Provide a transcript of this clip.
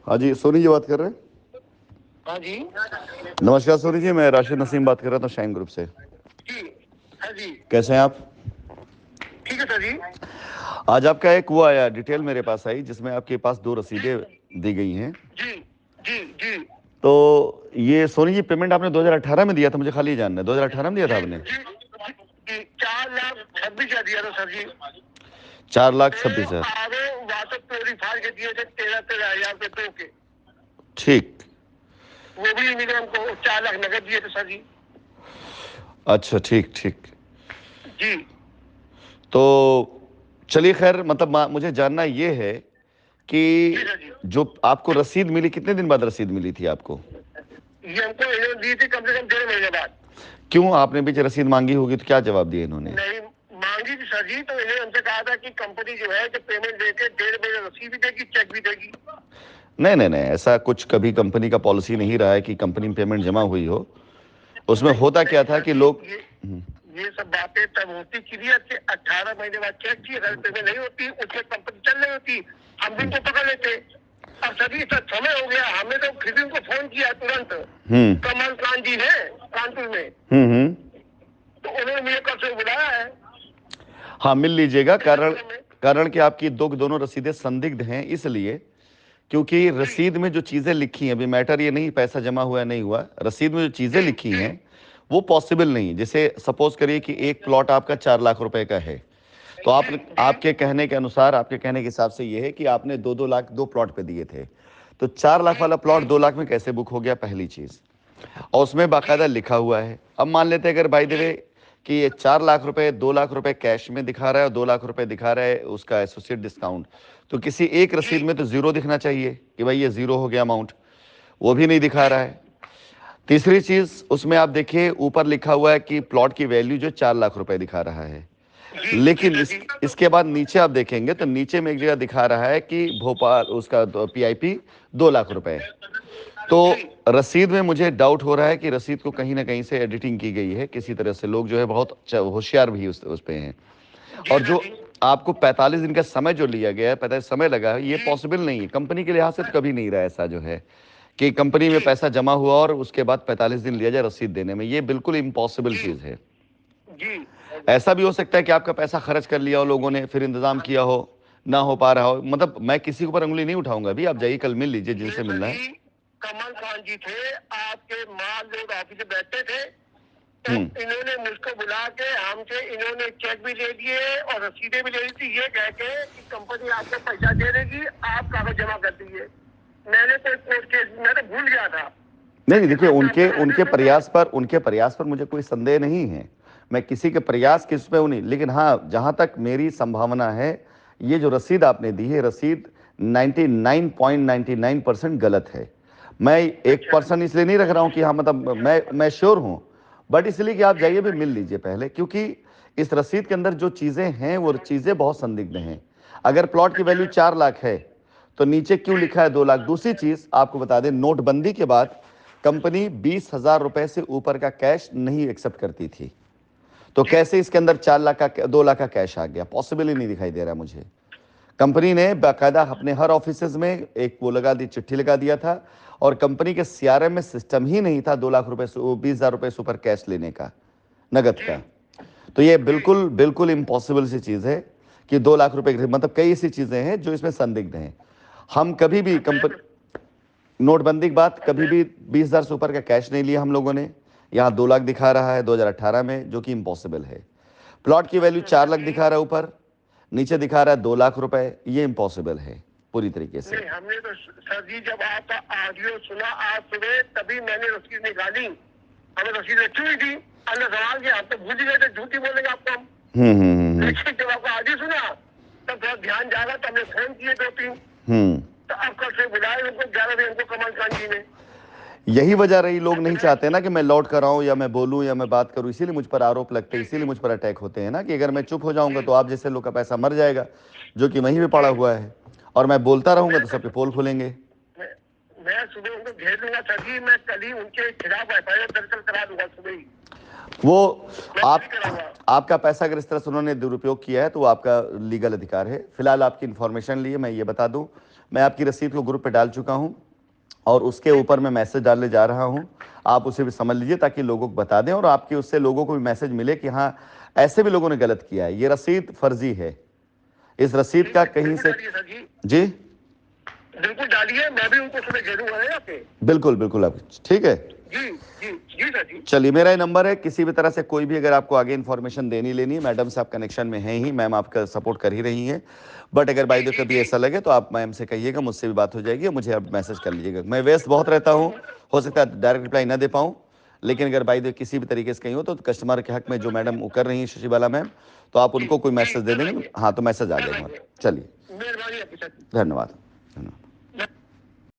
हाँ जी, सोनी जी बात कर रहे हैं। हाँ जी। नमस्कार सोनी जी, मैं राशिद नसीम बात कर रहा था शाइन ग्रुप से। जी। हाँ जी। कैसे हैं आप? ठीक है सर जी। आज आपका एक वो आया डिटेल मेरे पास आई जिसमें आपके पास दो जी। रसीदें दी गई हैं। जी। जी। जी। तो ये सोनी जी पेमेंट आपने 2018 में दिया था, मुझे खाली जानना है 2018 में दिया था जी। आपने? जी। जी 4,26,000 दिया था सर जी। 4,26,000। तो आगे वाटर प्योरीफायर के दिए थे 13,000 के दो के। ठीक। वो भी इन्हीं ने हमको 4 लाख नगद दिए थे सर जी। अच्छा, ठीक ठीक। जी। तो चलिए खैर, मतलब मुझे जानना ये है कि जी सर जी। जो आपको रसीद मिली, कितने दिन बाद रसीद मिली थी आपको? ये हमको इन्होंने दी थी कम से कम 1.5 महीने बाद। क्यों, आपने बीच रसीद मांगी होगी तो क्या जवाब दिया इन्होंने? नहीं मांगी थी सर जी, तो इन्होंने हमसे कहा था कि कंपनी जो है कि पेमेंट देके 1.5 महीने रसीद भी देगी, चेक भी देगी। नहीं नहीं नहीं, ऐसा कुछ कभी कंपनी का पॉलिसी नहीं रहा है कि कंपनी में पेमेंट जमा हुई हो। उसमें नहीं होता क्या नहीं था सर कि जी, लोग ये सब बातें तब होती क्लियर कि 18 महीने बाद चेक की अगर पेमेंट नहीं होती उससे कंपनी चल रही होती, हम भी उनको पकड़ लेते। अब सर जी सर समय हो गया, हमने तो फिर भी उनको फोन किया तुरंत। हम्म कमल कांत जी है कानपुर में, हम्म। तो उन्होंने मुझे कल से बुलाया है। हाँ, मिल लीजिएगा। तो कारण सर में कारण कि आपकी दोनों रसीदें संदिग्ध हैं, इसलिए क्योंकि जी। रसीद में जो चीजें लिखी हैं, अभी मैटर ये नहीं पैसा जमा हुआ है नहीं हुआ, रसीद में जो चीजें जी। लिखी जी। हैं वो पॉसिबल नहीं। जैसे सपोज करिए कि एक प्लॉट आपका 4 लाख रुपए का है, तो आप जी। जी। आपके कहने के अनुसार, आपके कहने के हिसाब से ये है कि आपने 2-2 लाख दो प्लॉट पे दिए थे, तो 4 लाख जी। वाला जी। प्लॉट 2 लाख में कैसे बुक हो गया, पहली चीज। और उसमें बाकायदा जी। लिखा हुआ है। अब मान लेते हैं अगर बाय द जी। वे कि ये 4 लाख रुपए 2 लाख रुपए कैश में दिखा रहा है और 2 लाख रुपए दिखा रहा है उसका एसोसिएट डिस्काउंट, तो किसी एक रसीद जी। में तो जीरो दिखना चाहिए कि भाई ये जीरो हो गया अमाउंट, वो भी नहीं दिखा जी। रहा है। तीसरी चीज, उसमें आप देखिए ऊपर लिखा हुआ है कि प्लॉट की वैल्यू जो 4 लाख रुपए दिखा रहा है, जी। जी लेकिन सर जी। इसके बाद नीचे आप देखेंगे तो नीचे में एक जगह दिखा रहा है कि भोपाल उसका पीआईपी 2 लाख रुपए। तो जी। रसीद में मुझे डाउट हो रहा है कि रसीद को कहीं ना कहीं से एडिटिंग की गई है किसी तरह से। लोग जो है बहुत होशियार भी उस पे हैं। जी और सर जो जी। आपको 45 दिन का समय जो लिया गया है, 45 समय लगा है, ये जी। पॉसिबल नहीं है कंपनी के लिहाज से। तो कभी नहीं रहा ऐसा जो है कि कंपनी में जी। पैसा जमा हुआ और उसके बाद 45 दिन लिया जाए रसीद देने में, ये बिल्कुल इम्पॉसिबल जी। चीज है। जी। ऐसा भी हो सकता है कि आपका पैसा खर्च कर लिया हो लोगों ने, फिर इंतजाम किया हो, ना हो पा रहा हो। मतलब मैं किसी के ऊपर उंगली नहीं उठाऊंगा। अभी आप जाइए, कल मिल लीजिए ये जिनसे सर मिलना है। जी कमल कांत जी थे, आपके माल रोड ऑफिस में बैठे थे, तो हम्म इन्होंने मुझको बुला के हमसे इन्होंने चेक भी ले दिए और रसीदें भी ले ली थी, ये कह के कि कंपनी आपको पैसा दे देगी, आप कागज जमा कर दीजिए। मैंने तो कोर्ट केस मैं तो भूल गया था, नहीं नहीं, लेकिन देखिए अब मैं उनके आपसे उनके नोटिस दूंगा। प्रयास पर, उनके प्रयास पर मुझे कोई संदेह नहीं है। मैं किसी के प्रयास किस पे नहीं, लेकिन हाँ, जहां तक मेरी संभावना है, ये जो रसीद आपने दी है, रसीद 99.99% गलत है। मैं एक अच्छा। पर्सन इसलिए नहीं रख रहा हूं कि हाँ, मतलब मैं श्योर हूं, बट इसलिए कि आप जी। जाइए भी मिल लीजिए पहले, क्योंकि इस रसीद के अंदर जो चीजें हैं वो चीजें बहुत संदिग्ध हैं। अगर प्लॉट की अच्छा। वैल्यू 4 लाख है तो नीचे क्यों जी। लिखा है 2 लाख? दूसरी चीज आपको बता दें, नोटबंदी के बाद कंपनी 20,000 रुपए से ऊपर का कैश नहीं एक्सेप्ट करती थी। तो जी। कैसे इसके अंदर 4 लाख का 2 लाख का कैश आ गया? पॉसिबल ही नहीं दिखाई दे रहा मुझे। कंपनी ने बाकायदा अपने हर ऑफिस में एक वो लगा दी, चिट्ठी लगा दिया था, और कंपनी के सीआरएम में सिस्टम ही नहीं था 2 लाख रुपए से 20,000 रुपए से ऊपर कैश लेने का, नगद जी। का। तो ये जी। बिल्कुल बिल्कुल इम्पॉसिबल सी चीज है कि 2 लाख रुपए मतलब कई ऐसी चीजें हैं जो इसमें संदिग्ध हैं। हम कभी भी अब मैं तो नोटबंदी के बाद कभी भी 20,000 से ऊपर का कैश नहीं लिया हम लोगों ने। यहाँ 2 लाख दिखा रहा है 2018 में, जो कि इम्पॉसिबल है। प्लॉट की वैल्यू तो 4 लाख सर जी दिखा रहा है ऊपर, नीचे दिखा रहा है 2 लाख रुपए। ये इम्पॉसिबल है पूरी तरीके से। नहीं, हमने तो सर जी जब आपका ऑडियो सुना आज सुबह तभी मैंने रसीद निकाली, हमें रसीद रखी हुई थी। हमने सवाल किया, आप तो भूल ही गए थे, झूठी बोलेंगे आपको हम। हम्म। लेकिन जब आपका ऑडियो सुना तब थोड़ा ध्यान जागा, तो हमने फोन किए 2-3, हम्म। तो अब कल से बुलाए उनको 11 बजे हमको कमल कांत जी ने। यही वजह रही, लोग नहीं अपने चाहते ना कि मैं लौट कर आऊं या मैं बोलूं या मैं बात करूं, इसीलिए मुझ पर आरोप लगते हैं, जी। इसीलिए जी। मुझ पर अटैक होते हैं ना, कि अगर मैं चुप हो जाऊंगा जी। तो आप जैसे लोग का पैसा मर जाएगा, जो कि वहीं पे पड़ा जी। हुआ है, और मैं बोलता रहूंगा मैं तो तो सबके पोल खुलेंगे। मैं, मैं सुबह उनको घेर लूंगा सर जी, मैं कल ही उनके खिलाफ एफआईआर दर्ज करा दूंगा सुबह ही। वो मैं कल ही आप कराऊंगा। आपका पैसा अगर इस तरह से उन्होंने दुरुपयोग किया है तो वो आपका लीगल अधिकार है। फिलहाल आपकी इंफॉर्मेशन लिए मैं ये बता दूं, मैं आपकी रसीद को ग्रुप पे डाल चुका हूं और उसके ऊपर मैं मैसेज डालने जा रहा हूं, आप उसे भी समझ लीजिए ताकि लोगों को बता दें और आपकी उससे लोगों को भी मैसेज मिले कि हाँ ऐसे भी लोगों ने गलत किया है, ये रसीद फर्जी है, इस रसीद का कहीं से। डालिए सर जी, जी बिल्कुल डालिए, मैं भी उनको सुबह भेजूंगा ना यहाँ पे। बिल्कुल बिल्कुल, आप ठीक है। जी जी जी सर जी। चलिए, मेरा ये नंबर है, किसी भी तरह से कोई भी अगर आपको आगे इन्फॉर्मेशन देनी लेनी है, मैडम से आप कनेक्शन में हैं ही, मैम आपका सपोर्ट कर ही रही हैं, बट अगर बाई द कभी ऐसा लगे तो आप मैम से कहिएगा, मुझसे भी बात हो जाएगी, मुझे आप मैसेज कर लीजिएगा। मैं व्यस्त बहुत रहता हूँ, हो सकता है डायरेक्ट रिप्लाई ना दे पाऊँ, लेकिन अगर बाई द किसी भी तरीके से कहीं हो तो कस्टमर के हक में जो मैडम वो कर रही हैं शशिबाला मैम, तो आप उनको कोई मैसेज दे देंगे। हाँ, तो मैसेज आ जाएगा। चलिए, मेहरबानी आपकी सर। धन्यवाद धन्यवाद।